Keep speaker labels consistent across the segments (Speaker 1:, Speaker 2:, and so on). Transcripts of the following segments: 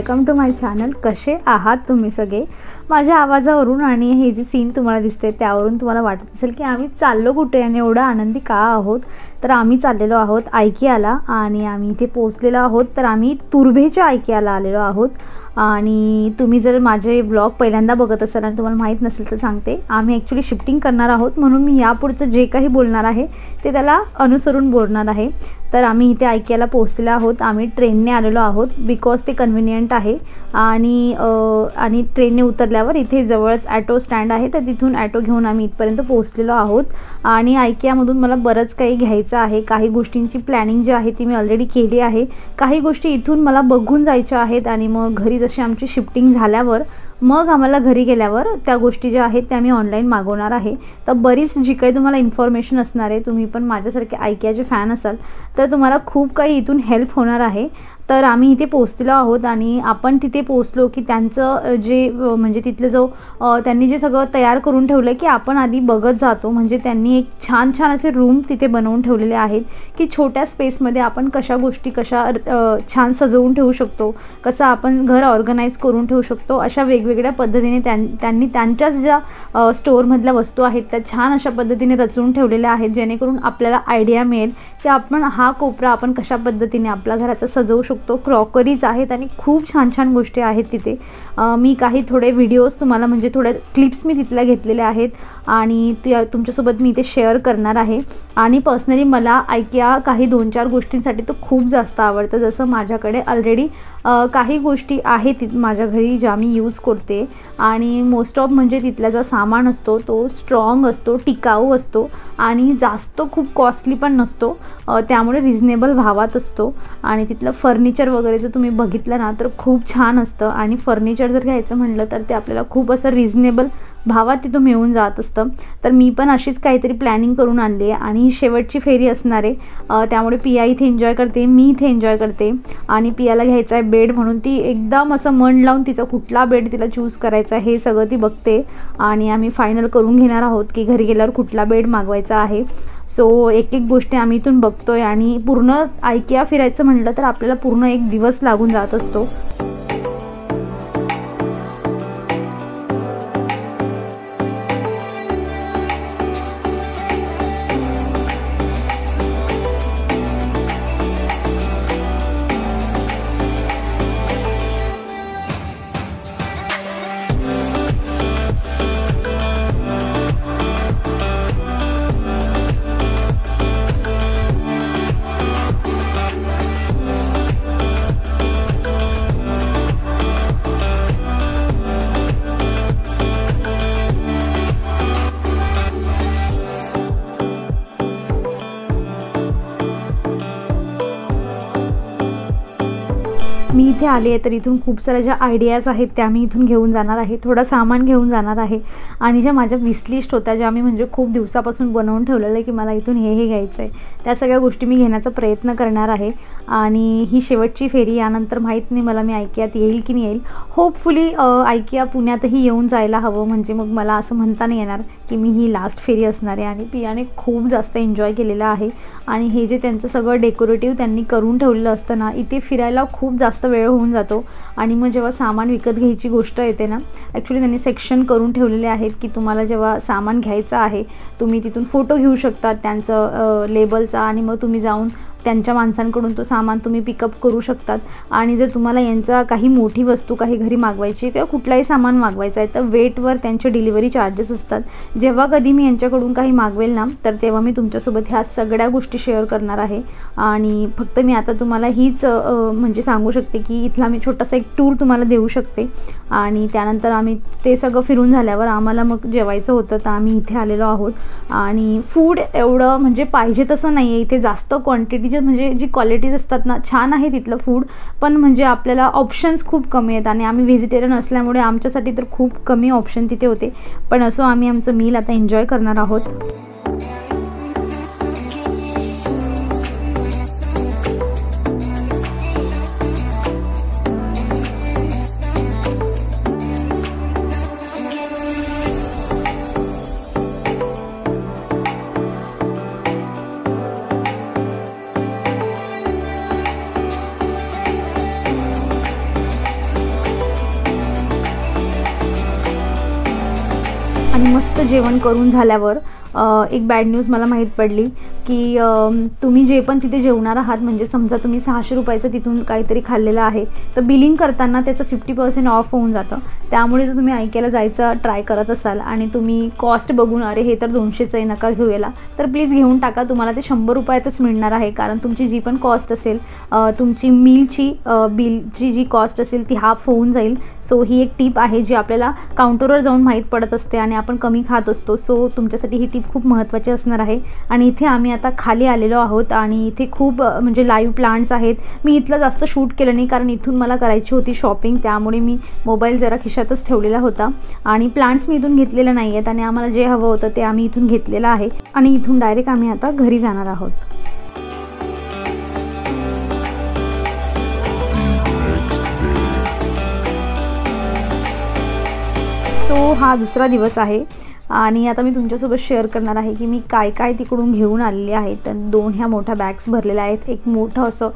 Speaker 1: Welcome to my channel. कसे आहात तुम्ही सगळे? माझ्या आवाजावरून आणि हे जे सीन तुम्हाला दिसते त्यावरून तुम्हाला वाटत असेल की आम्ही चाललो कुठे आणि एवढा आनंदी का आहोत। तर आम्ही चाललेलो आहोत आयकियाला आणि आम्ही इथे पोहोचलेलो आहोत। तर आम्ही तुर्भेच्या आयकियाला आलेलो आहोत आणि तुम्ही जर माझे व्लॉग पहिल्यांदा बघत असाल आणि तुम्हाला माहीत नसेल तर सांगते, आम्ही ॲक्च्युली शिफ्टिंग करणार आहोत म्हणून मी यापुढचं जे काही बोलणार आहे ते त्याला अनुसरून बोलणार आहे। तर आम्ही इथे आयकियाला पोहोचलेलो आहोत। आम्ही ट्रेनने आलेलो आहोत बिकॉज ते कन्व्हिनियंट आहे आणि ट्रेनने उतरल्यावर इथे जवळच ॲटो स्टँड आहे, तर तिथून ॲटो घेऊन आम्ही इथपर्यंत पोहोचलेलो आहोत। आणि आयकियामधून मला बरंच काही घ्यायचं आहे। काही गोष्टींची प्लॅनिंग जी आहे ती मी ऑलरेडी केली आहे। काही गोष्टी इथून मला बघून जायच्या आहेत आणि मग घरी जशी आमची शिफ्टिंग झाल्यावर मग आम्हाला घरी गेल्यावर त्या गोष्टी ज्या आहेत त्या मी ऑनलाईन मागवणार आहे। तर बरीच जी काही तुम्हाला इन्फॉर्मेशन असणार आहे, तुम्ही पण माझ्यासारखे आयकियाचे फॅन असाल तर तुम्हाला खूप काही इथून हेल्प होणार आहे। तर आम्ही इथे पोहोचलेलो आहोत आणि आपण तिथे पोहोचलो की त्यांचं जे म्हणजे तिथलं जो त्यांनी जे सगळं तयार करून ठेवलं की आपण आधी बघत जातो। म्हणजे त्यांनी एक छान असे रूम तिथे बनवून ठेवलेले आहेत की छोट्या स्पेसमध्ये आपण कशा गोष्टी छान सजवून ठेवू शकतो, कसं आपण घर ऑर्गनाइज करून ठेवू शकतो, अशा वेगवेगळ्या पद्धतीने त्यांनी त्यांच्याच ज्या स्टोअरमधल्या वस्तू आहेत त्या छान अशा पद्धतीने रचून ठेवलेल्या आहेत, जेणेकरून आपल्याला आयडिया मिळेल की आपण हा कोपरा आपण कशा पद्धतीने आपल्या घराचा सजवू शकतो। क्रॉकरीज आहेत आणि खूप छान गोष्टी आहेत तिथे। मी काही थोडे व्हिडिओज तुम्हाला म्हणजे थोड्या क्लिप्स मी तिथल्या घेतलेल्या आहेत आणि तुमच्यासोबत मी इथे शेअर करणार आहे। आणि पर्सनली मला आयकिया काही 2-4 गोष्टींसाठी तो खूप जास्त आवडतं। जसं माझ्याकडे ऑलरेडी काही गोष्टी आहेत माझ्या घरी ज्या मी यूज करते आणि मोस्ट ऑफ म्हणजे तिथला जो सामान असतो तो स्ट्रॉंग असतो, टिकाऊ असतो आणि जास्त खूप कॉस्टली पण नसतो, त्यामुळे रिजनेबल भावात असतो। आणि तिथलं फर्निचर वगैरे जर तुम्ही बघितलं ना तर खूप छान असतं आणि फर्निचर जर घ्यायचं म्हटलं तर ते आपल्याला खूप असं रिजनेबल भावात तिथं मिळून जात असतं। तर मी पण अशीच काहीतरी प्लॅनिंग करून आणली आहे आणि ही शेवटची फेरी असणार आहे, त्यामुळे पिया इथे एन्जॉय करते, मी इथे एन्जॉय करते। आणि पियाला घ्यायचा आहे बेड म्हणून ती एकदम असं मन लावून तिचा कुठला बेड तिला चूज करायचा हे सगळं ती बघते आणि आम्ही फायनल करून घेणार आहोत की घरी गेल्यावर कुठला बेड मागवायचा आहे। सो एक गोष्टी आम्ही इथून बघतोय आणि पूर्ण आयकिया फिरायचं म्हटलं तर आपल्याला पूर्ण एक दिवस लागून जात असतो। मी इथे आले आहे तर इथून खूप साऱ्या ज्या आयडियाज आहेत त्या मी इथून घेऊन जाणार आहे, थोडं सामान घेऊन जाणार आहे आणि ज्या माझ्या विशलिस्ट होत्या ज्या मी म्हणजे खूप दिवसापासून बनवून ठेवलेलं आहे की मला इथून हे घ्यायचं आहे, त्या सगळ्या गोष्टी मी घेण्याचा प्रयत्न करणार आहे। आणि ही शेवटची फेरी, यानंतर माहीत नाही मला मी आयकियात येईल की नाही येईल। होपफुली आयकिया पुण्यातही येऊन जायला हवं, म्हणजे मग मला असं म्हणता नाही येणार की मी ही लास्ट फेरी असणार आहे। आणि पियाने खूप जास्त एन्जॉय केलेलं आहे आणि हे जे त्यांचं सगळं डेकोरेटिव्ह त्यांनी करून ठेवलेलं असतं ना, इथे फिरायला खूप जास्त वेळ होऊन जातो। आणि मग जेव्हा सामान विकत घ्यायची गोष्ट येते ना, ॲक्च्युली त्यांनी सेक्शन करून ठेवलेले आहेत की तुम्हाला जेव्हा सामान घ्यायचं आहे तुम्ही तिथून फोटो घेऊ शकता त्यांचं लेबलचा आणि मग तुम्ही जाऊन त्यांच्या माणसांकडून तो सामान तुम्ही पिकअप करू शकतात। आणि जर तुम्हाला यांचा काही मोठी वस्तू काही घरी मागवायची किंवा कुठलाही सामान मागवायचं आहे तर वेटवर त्यांचे डिलिव्हरी चार्जेस असतात। जेव्हा कधी मी यांच्याकडून काही मागवेल ना तर तेव्हा मी तुमच्यासोबत ह्या सगळ्या गोष्टी शेअर करणार आहे। आणि फक्त मी आता तुम्हाला हीच म्हणजे सांगू शकते की इथला मी छोटासा एक टूर तुम्हाला देऊ शकते। आणि त्यानंतर आम्ही ते सगळं फिरून झाल्यावर आम्हाला मग जेवायचं होतं तर आम्ही इथे आलेलो आहोत। आणि फूड एवढं म्हणजे पाहिजे तसं नाही आहे इथे, जास्त क्वांटिटी म्हणजे जी क्वालिटीज असतात ना छान आहे तिथलं फूड, पण म्हणजे आपल्याला ऑप्शन्स खूप कमी आहेत आणि आम्ही व्हेजिटेरियन असल्यामुळे आमच्यासाठी तर खूप कमी ऑप्शन तिथे होते। पण असो आम्ही आमचं मील आता एन्जॉय करणार आहोत। आणि मस्त जेवण करून झाल्यावर एक बॅड न्यूज मला माहीत पडली की तुम्ही जे पण तिथे जेवणार आहात, म्हणजे समजा तुम्ही 600 रुपयाचं तिथून काहीतरी खाल्लेलं आहे, तर बिलिंग करताना त्याचं 50% ऑफ होऊन जातं. त्यामुळे जर तुम्ही ऐकायला जायचं ट्राय करत असाल आणि तुम्ही कॉस्ट बघून अरे हे तर 200चं आहे, नका घेऊयाला, तर प्लीज घेऊन टाका. तुम्हाला ते 100 रुपयातच मिळणार आहे. कारण तुमची जी पण कॉस्ट असेल, तुमची बिलची जी कॉस्ट असेल ती हाफ होऊन जाईल. सो ही एक टीप आहे जी आपल्याला काउंटरवर जाऊन माहीत पडत असते आणि आपण कमी खात असतो. सो तुमच्यासाठी ही टीप खूप महत्त्वाची असणार आहे. आणि इथे आम्ही आता खाली आलेलो आहोत आणि इथे खूप म्हणजे लाईव्ह प्लांट्स आहेत. मी इथलं जास्त शूट केलं नाही कारण इथून मला करायची होती शॉपिंग, त्यामुळे मी मोबाईल जरा खिशातच ठेवलेला होता. आणि प्लांट्स मी इथून घेतलेले नाही आहेत आणि आम्हाला जे हवं होतं ते आम्ही इथून घेतलेलं आहे. आणि इथून डायरेक्ट आम्ही आता घरी जाणार आहोत. सो हा दुसरा दिवस आहे आणि आता मी तुमच्यासोबत शेअर करणार आहे की मी काय काय तिकडून घेऊन आलेले आहे. तर 2 ह्या मोठ्या बॅग्स भरलेल्या आहेत. एक मोठं असं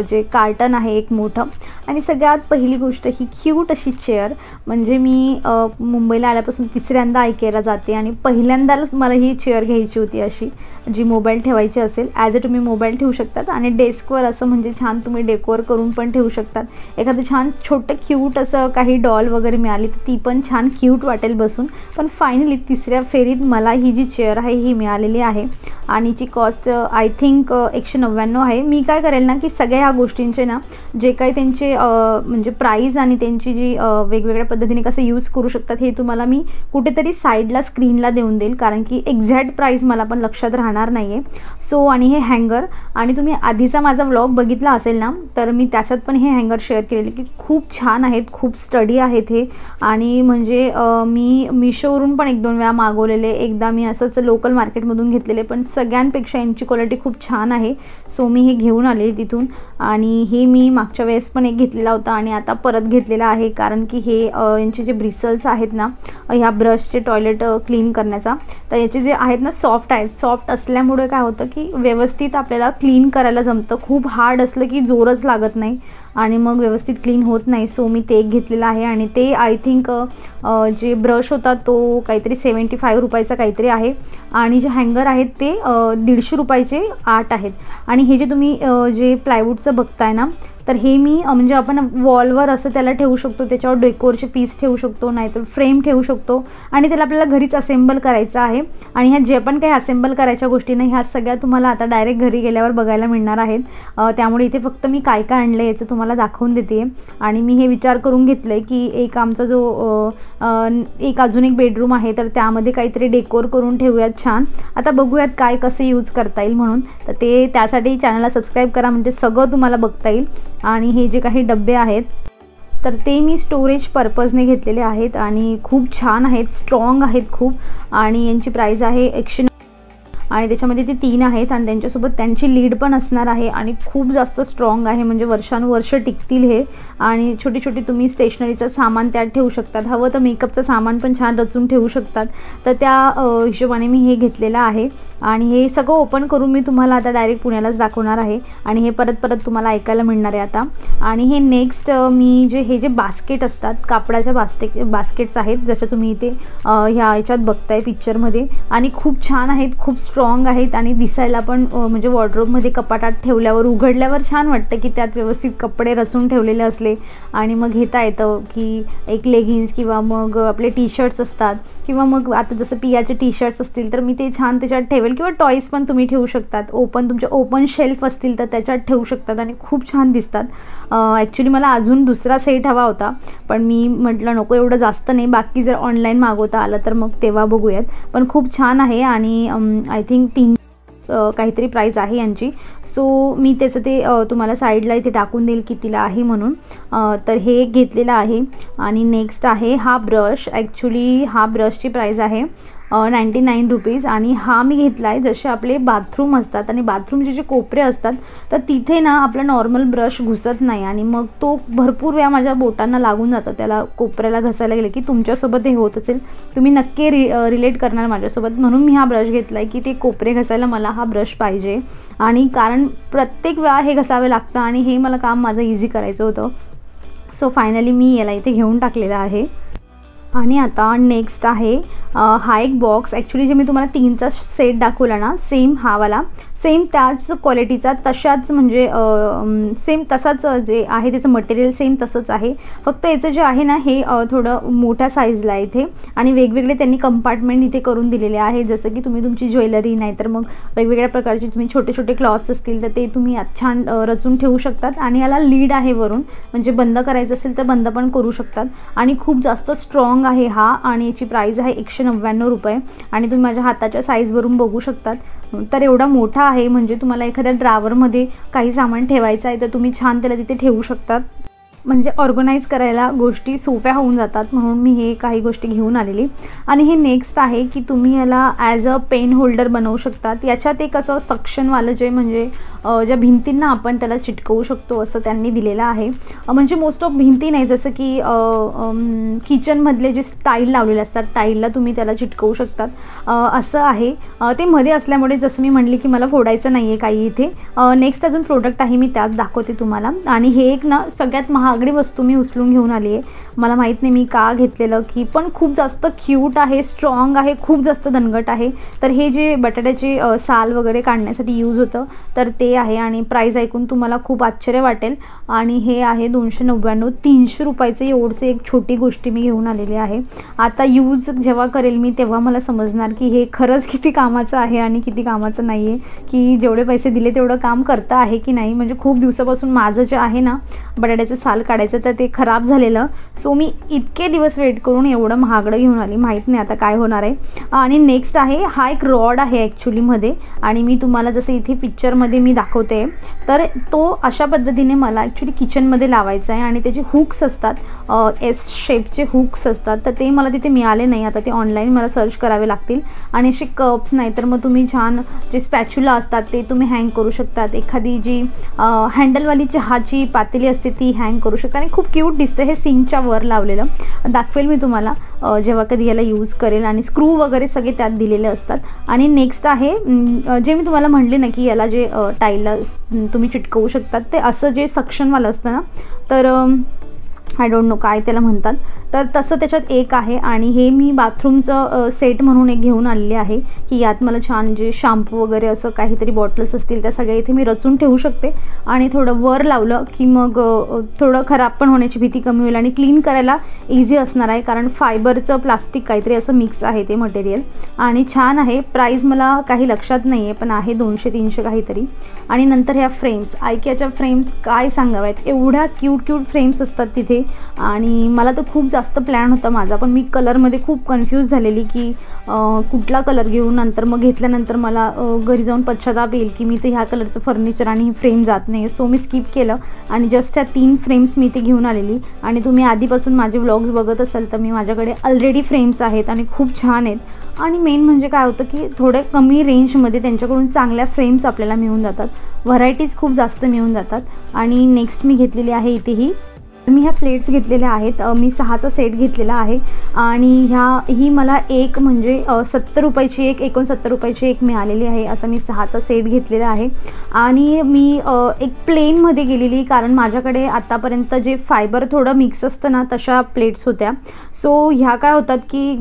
Speaker 1: जे कार्टन आहे एक मोठं. आणि सगळ्यात पहिली गोष्ट ही क्यूट अशी चेअर. म्हणजे मी मुंबईला आल्यापासून 3ऱ्यांदा ऐकायला जाते आणि पहिल्यांदाच मला ही चेअर घ्यायची होती अशी, जी मोबाईल ठेवायची असेल. ॲज अ तुम्ही मोबाईल ठेवू शकतात आणि डेस्कवर असं म्हणजे छान तुम्ही डेकोर करून पण ठेवू शकतात. एखादं छान छोटं क्यूट असं काही डॉल वगैरे मिळाली तर ती पण छान क्यूट वाटेल बसून. पण फायनली 3ऱ्या फेरीत मला ही जी चेअर आहे ही मिळालेली आहे आणि ची कॉस्ट आय थिंक 199 आहे. मी काय करेल ना की सगळ्या ह्या गोष्टींचे ना जे काही त्यांचे म्हणजे प्राईस आणि त्यांची जी वेगवेगळ्या पद्धतीने कसं यूज करू शकतात हे तुम्हाला मी कुठेतरी साईडला स्क्रीनला देऊन देईल, कारण की एक्झॅक्ट प्राईस मला पण लक्षात राहणार नाही आहे. सो आणि हे हँगर, आणि तुम्ही आधीचा माझा व्लॉग बघितला असेल ना तर मी त्याच्यात पण हे हँगर शेअर केलेले की खूप छान आहेत, खूप स्टडी आहेत हे. आणि म्हणजे मी मिशोवरून पण 1-2 वेळा मागवलेले, एकदा मी असंच लोकल मार्केटमधून घेतलेले, पण सगळ्यांपेक्षा यांची क्वालिटी खूप छान आहे. सो मी हे घेऊन आले तिथून. आणि हे मी मागच्या वेळेस पण एक घेतलेला होता आणि आता परत घेतलेला आहे, कारण की हे यांचे जे ब्रिसल्स आहेत ना ह्या ब्रशचे टॉयलेट क्लीन करण्याचा, तर याचे जे आहेत ना सॉफ्ट आहेत. सॉफ्ट असल्यामुळे काय होतं की व्यवस्थित आपल्याला क्लीन करायला जमतं. खूप हार्ड असलं की जोरच लागत नाही आणि मग व्यवस्थित क्लीन होत नाही. सो मी ते एक घेतलेलं आहे आणि ते आय थिंक जे ब्रश होता तो काहीतरी 75 रुपयाचा काहीतरी आहे आणि जे हँगर आहेत ते 150 रुपयाचे 8 आहेत. आणि हे जे तुम्ही जे प्लायवूडचं बघताय ना तर हे मी म्हणजे आपण वॉलवर असं त्याला ठेवू शकतो, त्याच्यावर डेकोरचे पीस ठेवू शकतो, नाहीतर फ्रेम ठेवू शकतो आणि त्याला आपल्याला घरीच असेंबल करायचं आहे. आणि ह्या जे पण काही असेंबल करायच्या गोष्टी नाही ह्या सगळ्या तुम्हाला आता डायरेक्ट घरी गेल्यावर बघायला मिळणार आहेत. त्यामुळे इथे फक्त मी काय काय आणलं याचं तुम्हाला दाखवून देते. आणि मी हे विचार करून घेतलं आहे की एक आमचा जो एक अजून एक बेडरूम आहे तर त्यामध्ये काहीतरी डेकोर करून ठेवूयात छान. आता बघूयात काय कसं यूज करता येईल म्हणून. तर ते त्यासाठी चॅनलला सबस्क्राईब करा, म्हणजे सगळं तुम्हाला बघता येईल. आणि हे जे काही डबे आहेत तर ते मी स्टोरेज पर्पजने घेतलेले आहेत आणि खूप छान आहेत, स्ट्रॉंग आहेत खूप. आणि यांची प्राईस आहे 109 आणि त्याच्यामध्ये ते 3 आहेत आणि त्यांच्यासोबत त्यांची लीड पण असणार आहे आणि खूप जास्त स्ट्रॉंग आहे, म्हणजे वर्षानुवर्ष टिकतील हे. आणि छोटी छोटी तुम्ही स्टेशनरीचं सामान त्यात ठेवू शकतात, हवं तर मेकअपचं सामान पण छान रचून ठेवू शकतात. तर त्या हिशोबाने मी हे घेतलेलं आहे. आणि हे सगळं ओपन करून मी तुम्हाला आता डायरेक्ट पुण्यालाच दाखवणार आहे आणि हे परत परत तुम्हाला ऐकायला मिळणार आहे आता. आणि हे नेक्स्ट मी हे जे बास्केट असतात कापडाच्या बास्केट्स आहेत, जसं तुम्ही इथे ह्या याच्यात बघताय पिक्चरमध्ये. आणि खूप छान आहेत, खूप स्ट्रॉंग आहेत आणि दिसायला पण म्हणजे वॉर्डरोबमध्ये कपाटात ठेवल्यावर उघडल्यावर छान वाटतं की त्यात व्यवस्थित कपडे रचून ठेवलेले असले. आणि मग घेता येतं की एक लेगिन्स किंवा मग आपले टी शर्ट्स असतात किंवा मग आता जसं पियाचे टी शर्ट्स असतील तर मी ते छान त्याच्यात ठेवेल, किंवा टॉईज पण तुम्ही ठेवू शकतात. तुमचे ओपन शेल्फ असतील तर त्याच्यात ठेवू शकतात आणि खूप छान दिसतात. ॲक्च्युली मला अजून दुसरा सेट हवा होता पण मी म्हटलं नको एवढं जास्त नाही, बाकी जर ऑनलाईन मागवता आलं तर मग तेव्हा बघूयात. पण खूप छान आहे आणि आय थिंक 3 काहीतरी प्राईस आहे यांची. सो मी त्याचं ते तुम्हाला साईडला इथे टाकून देईल कितीला आहे म्हणून. तर हे एक घेतलेलं आहे. आणि नेक्स्ट आहे हा ब्रश. ॲक्च्युली हा ब्रशची प्राईस आहे 99 रुपीज आणि हा मी घेतला आहे जसे आपले बाथरूम असतात आणि बाथरूमचे जे कोपरे असतात तर तिथे ना आपला नॉर्मल ब्रश घुसत नाही आणि मग तो भरपूर वेळा माझ्या बोटांना लागून जातं त्याला कोपऱ्याला घसायला गेलं की. तुमच्यासोबत हे होत असेल तुम्ही नक्की रिलेट करणार माझ्यासोबत, म्हणून मी हा ब्रश घेतला आहे की ते कोपरे घसायला मला हा ब्रश पाहिजे. आणि कारण प्रत्येक वेळा हे घसावे लागतं आणि हे मला काम माझं इझी करायचं होतं. सो फायनली मी याला इथे घेऊन टाकलेलं आहे. आणि आता नेक्स्ट आहे हा एक बॉक्स. ॲक्च्युली जे मी तुम्हाला 3चा सेट दाखवला ना, सेम हा वाला, सेम त्याच क्वालिटीचा, तशाच म्हणजे सेम तसाच जे आहे त्याचं मटेरियल सेम तसंच आहे. फक्त याचं जे आहे ना हे थोडं मोठ्या साईजला आहे इथे, आणि वेगवेगळे त्यांनी कंपार्टमेंट इथे करून दिलेले आहे. जसं की तुम्ही तुमची ज्वेलरी नाहीतर मग वेगवेगळ्या प्रकारचे तुम्ही छोटे छोटे क्लॉथ्स असतील तर ते तुम्ही छान रचून ठेवू शकतात. आणि याला लीड आहे वरून, म्हणजे बंद करायचं असेल तर बंद पण करू शकतात. आणि खूप जास्त स्ट्रॉंग आहे हा, आणि याची प्राईस आहे 199 रुपये. आणि तुम्ही माझ्या हाताच्या साईजवरून बघू शकतात. तर एवढा मोठा आहे, म्हणजे तुम्हाला एखाद्या ड्रावरमध्ये काही सामान ठेवायचं आहे तर तुम्ही छान त्याला तिथे ठेवू शकतात. म्हणजे ऑर्गनाईज करायला गोष्टी सोप्या होऊन जातात, म्हणून मी हे काही गोष्टी घेऊन आलेली. आणि हे नेक्स्ट आहे की तुम्ही याला ॲज अ पेन होल्डर बनवू शकतात. याच्यात एक असं सक्शनवालं जे म्हणजे ज्या भिंतींना आपण त्याला चिटकवू शकतो असं त्यांनी दिलेलं आहे. म्हणजे मोस्ट ऑफ भिंती नाही, जसं की किचनमधले जे टाईल लावलेले असतात टाईलला तुम्ही त्याला चिटकवू शकतात असं आहे. ते मध्ये असल्यामुळे जसं मी म्हणले की मला फोडायचं नाही आहे काही इथे. नेक्स्ट अजून प्रोडक्ट आहे, मी त्यात दाखवते तुम्हाला. आणि हे एक ना सगळ्यात महागडी वस्तू मी उचलून घेऊन आली आहे. मला माहीत नाही मी का घेतलेलं, की पण खूप जास्त क्यूट आहे, स्ट्रॉंग आहे, खूप जास्त दणकट आहे. तर हे जे बटाट्याचे साल वगैरे काढण्यासाठी यूज होतं तर ते आहे. आणि प्राईस ऐकून तुम्हाला खूप आश्चर्य वाटेल. आणि हे आहे 299, 300 रुपयाचे एवढचे एक छोटी गोष्टी मी घेऊन आलेली आहे. आता यूज जेव्हा करेल मी तेव्हा मला समजणार की हे खरंच किती कामाचं आहे आणि किती कामाचं नाही आहे, की जेवढे पैसे दिले तेवढं काम करता आहे की नाही. म्हणजे खूप दिवसापासून माझं जे आहे ना बटाट्याचं साल काढायचं तर ते खराब झालेलं. सो मी इतके दिवस वेट करून एवढं महागडं घेऊन आली, माहीत नाही आता काय होणार आहे. आणि नेक्स्ट आहे हा एक रॉड आहे ॲक्च्युलीमध्ये, आणि मी तुम्हाला जसं इथे पिक्चरमध्ये मी दाखवते तर तो अशा पद्धतीने मला ॲक्च्युली किचनमध्ये लावायचा आहे. आणि त्याचे हुक्स असतात, एस शेपचे हुक्स असतात, तर ते मला तिथे मिळाले नाही. आता ते ऑनलाईन मला सर्च करावे लागतील. आणि असे कप्स नाही तर मग तुम्ही छान जे स्पॅच्युला असतात ते तुम्ही हँग करू शकतात. एखादी जी हँडलवाली चहाची पातेली असते ती हँग करू शकता. आणि खूप क्यूट दिसतं हे सिंकच्या वर लावलेलं. दाखवेल मी तुम्हाला जेव्हा कधी याला यूज करेल. आणि स्क्रू वगैरे सगळे त्यात दिलेले असतात. आणि नेक्स्ट आहे जे मी तुम्हाला म्हणले ना की याला जे टाईलला तुम्ही चिटकवू शकतात, ते असं जे सक्शनवालं असतं ना, तर आय डोंट नो काय त्याला म्हणतात, तर तसं त्याच्यात एक आहे. आणि हे मी बाथरूमचं सेट म्हणून एक घेऊन आलेले आहे, की यात मला छान जे शॅम्पू वगैरे असं काहीतरी बॉटल्स असतील त्या सगळ्या इथे मी रचून ठेवू शकते. आणि थोडं वर लावलं की मग थोडं खराब पण होण्याची भीती कमी होईल आणि क्लीन करायला इझी असणार आहे, कारण फायबरचं प्लास्टिक काहीतरी असं मिक्स आहे ते मटेरियल. आणि छान आहे. प्राईस मला काही लक्षात नाही आहे, पण आहे 200-300 काहीतरी. आणि नंतर ह्या फ्रेम्स, आयकियाच्या फ्रेम्स काय सांगाव्यात, एवढ्या क्यूट क्यूट फ्रेम्स असतात तिथे. आणि मला तर खूप जास्त प्लॅन होता माझा, पण मी कलरमध्ये खूप कन्फ्यूज झालेली की कुठला कलर घेऊन. नंतर मग घेतल्यानंतर मला घरी जाऊन पश्चाताप येईल की मी तर ह्या कलरचं फर्निचर आणि ही फ्रेम जात नाही. सो मी स्किप केलं आणि जस्ट ह्या 3 फ्रेम्स मी ते घेऊन आलेली. आणि तुम्ही आधीपासून माझे व्लॉग्स बघत असाल तर मी माझ्याकडे ऑलरेडी फ्रेम्स आहेत आणि खूप छान आहेत. आणि मेन म्हणजे काय होतं की थोड्या कमी रेंजमध्ये त्यांच्याकडून चांगल्या फ्रेम्स आपल्याला मिळून जातात, व्हरायटीज खूप जास्त मिळून जातात. आणि नेक्स्ट मी घेतलेली आहे इथेही मी ह्या प्लेट्स घेतलेल्या आहेत. मी 6चा सेट घेतलेला आहे. आणि ही मला एक म्हणजे 70 रुपयाची एक, 69 रुपयाची एक मिळालेली आहे. असं मी 6चा सेट घेतलेला आहे. आणि मी एक प्लेनमध्ये गेलेली, कारण माझ्याकडे आतापर्यंत जे फायबर थोडं मिक्स असतं ना तशा प्लेट्स होत्या. सो ह्या काय होतात की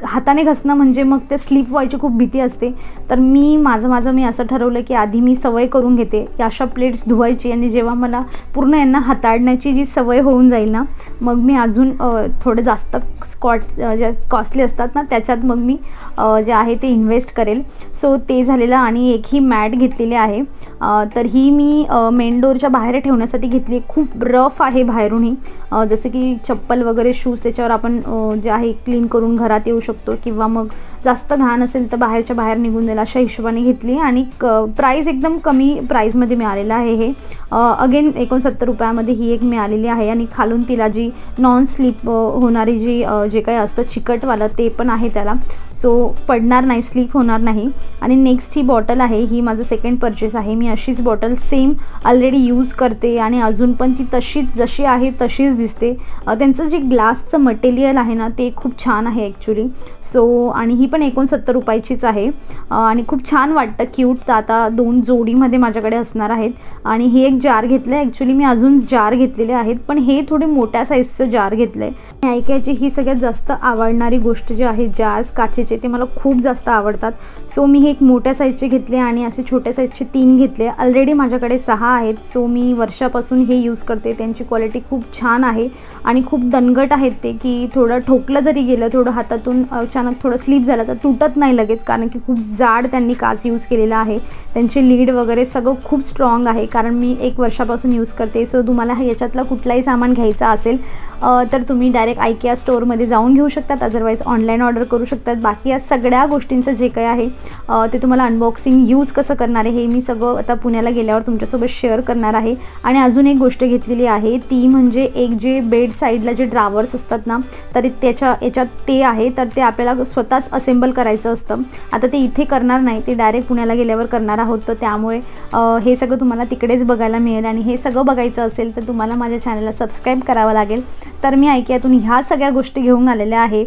Speaker 1: हाताने घसणं म्हणजे मग ते स्लिप व्हायची खूप भीती असते. तर मी माझं असं ठरवलं की आधी मी सवय करून घेते अशा प्लेट्स धुवायची, आणि जेव्हा मला पूर्ण यांना हाताळण्याची जी सवय होऊन जाईल ना मग मी अजून थोडे जास्त ज्या कॉस्टली असतात ना त्याच्यात मग मी जे आहे ते इन्व्हेस्ट करेल. सो ते झालेलं. आणि एक ही मॅट घेतलेली आहे. तर ही मी मेन डोरच्या बाहेर ठेवण्यासाठी घेतली. खूप रफ आहे बाहेरूनही, जसं की चप्पल वगैरे शूज त्याच्यावर आपण जे आहे क्लीन करून घरात येऊ शकतो, किंवा मग जास्त घाण असेल तर बाहेरच्या बाहेर निघून जाईल अशा हिशोबाने घेतली. आणि प्राईस एकदम कमी प्राईजमध्ये मिळालेलं आहे. हे अगेन 69 रुपयामध्ये ही एक मिळालेली आहे. आणि खालून तिला जी नॉन स्लिप होणारी जे काही असतं चिकटवालं ते पण आहे त्याला. सो पडणार नाही, स्लिप होणार नाही. आणि नेक्स्ट ही बॉटल आहे, ही माझं सेकंड परचेस आहे. मी अशीच बॉटल सेम ऑलरेडी यूज करते आणि अजून पण ती तशीच जशी आहे तशीच दिसते. त्यांचं जे ग्लासचं मटेरियल आहे ना ते खूप छान आहे ॲक्च्युली. सो आणि ही पण 69 रुपयाचीच आहे आणि खूप छान वाटतं, क्यूट. तर आता 2 जोडीमध्ये माझ्याकडे असणार आहेत. आणि ही एक जार घेतलं आहे. ॲक्च्युली मी अजून जार घेतलेले आहेत, पण हे थोडे मोठ्या साईजचं जार घेतलं आहे. ऐकायची ही सगळ्यात जास्त आवडणारी गोष्ट जी आहे, जार्स काचेचे ते मला खूप जास्त आवडतात. सो मी हे एक मोठ्या साईजचे घेतले आणि असे छोट्या साईजचे 3 घेतले. ऑलरेडी माझ्याकडे 6 आहेत. सो मी वर्षापासून हे यूज करते. त्यांची क्वालिटी खूप छान आहे आणि खूप दणकट आहेत ते, की थोडं ठोकलं जरी गेलं, थोडं हातातून अचानक थोडं स्लिप झालं तर तुटत नाही लगेच, कारण की खूप जाड त्यांनी काच यूज केलेला आहे. त्यांचे लीड वगैरे सगळं खूप स्ट्रॉंग आहे, कारण मी 1 वर्षापासून यूज करते. सो तुम्हाला याच्यातलं कुठलाही सामान घ्यायचं असेल तर तुम्ही डायरेक्ट IKEA स्टोअरमध्ये जाऊन घेऊ शकतात, अदरवाईज ऑनलाईन ऑर्डर करू शकतात. बाकी या सगळ्या गोष्टींचं जे काही आहे ते तुम्हाला अनबॉक्सिंग यूज कसं करणार आहे हे मी सगळं आता पुण्याला गेल्यावर तुमच्यासोबत शेअर करणार आहे. आणि अजून एक गोष्ट घेतलेली आहे ती म्हणजे एक जे बेड साईडला जे ड्रावर्स असतात ना, तर याच्यात ते आहे, तर ते आपल्याला स्वतःच असेंबल करायचं असतं. आता ते इथे करणार नाही, ते डायरेक्ट पुण्याला गेल्यावर करणार आहोत. तर त्यामुळे हे सगळं तुम्हाला तिकडेच बघायला मिळेल. आणि हे सगळं बघायचं असेल तर तुम्हाला माझ्या चॅनलला सबस्क्राईब करावं लागेल. तर मी IKEAतून ह्या सगळ्या गोष्टी घेऊन आलेल्या आहे.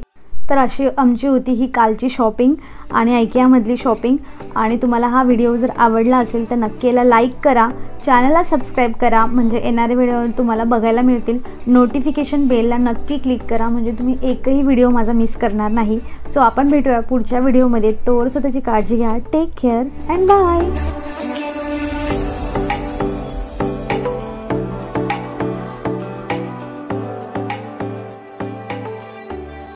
Speaker 1: तर अशी आमची होती ही कालची शॉपिंग आणि IKEAमधली शॉपिंग. आणि तुम्हाला हा व्हिडिओ जर आवडला असेल तर नक्की याला लाईक करा, चॅनलला सबस्क्राईब करा, म्हणजे येणारे व्हिडिओ तुम्हाला बघायला मिळतील. नोटिफिकेशन बेलला नक्की क्लिक करा, म्हणजे तुम्ही एकही व्हिडिओ माझा मिस करणार नाही. सो आपण भेटूया पुढच्या व्हिडिओमध्ये. तोवर स्वतःची काळजी घ्या. Take care and bye.